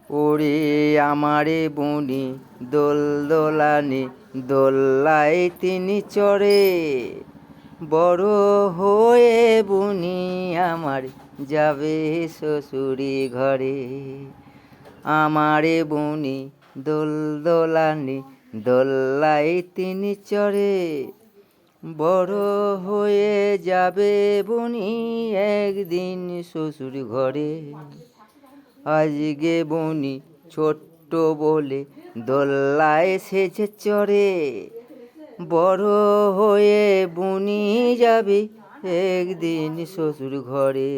ওরে আমারে বুনি দোল দোলানি দোল্লায় তিনি চড়ে, বড় হয়ে বুনি আমার যাবে শ্বশুরি ঘরে। আমারে বুনি দোল দোলানি দোল্লায় তিনি চড়ে, বড় হয়ে যাবে বুনি একদিন শ্বশুর ঘরে। আজকে বুনি ছোট্ট বলে দোল্লায় সেজে চড়ে, বড় হয়ে বুনি যাবে একদিন শ্বশুর ঘরে।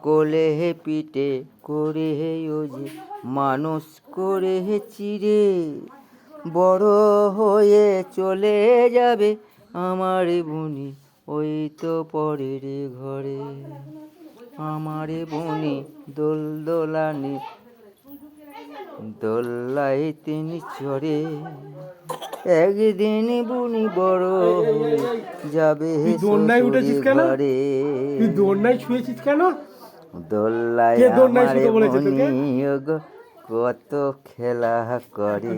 কোলে পিঠে করে ওজে মানুষ করে চিড়ে, বড় হয়ে চলে যাবে আমার বুনি ওই তো পরের ঘরে। আমার বুনি দোল দোলানি দোল্লায় তিনি চড়ে, একদিন বুনি বড় হয়ে যাবে শ্বশুরি ঘরে। দোলনায় শুয়েছিস কেন? দোল্লায় আমার বুনি গো কত খেলা করে,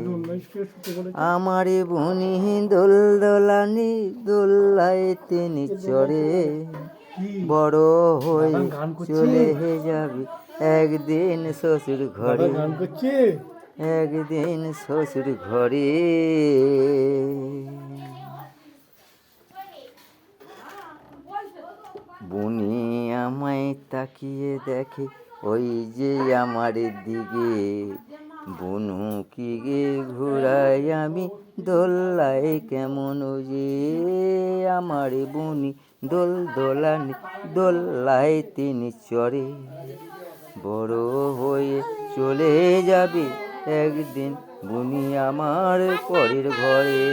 আমার বুনি দোল দোলানি দোল্লায় তিনি চড়ে, বড় হয়ে চলে যাবে একদিন শ্বশুর ঘরে, একদিন শ্বশুর ঘরে। বুনি আমায় তাকিয়ে দেখে ওই যে আমার দিকে, বুনু কি গে ঘুরাই আমি দোল্লায় কেমন যে। আমার বুনি দোল দোলানি দোল্লায় তিনি চড়ে, বড় হয়ে চলে যাবে একদিন বুনি আমার পরের ঘরে।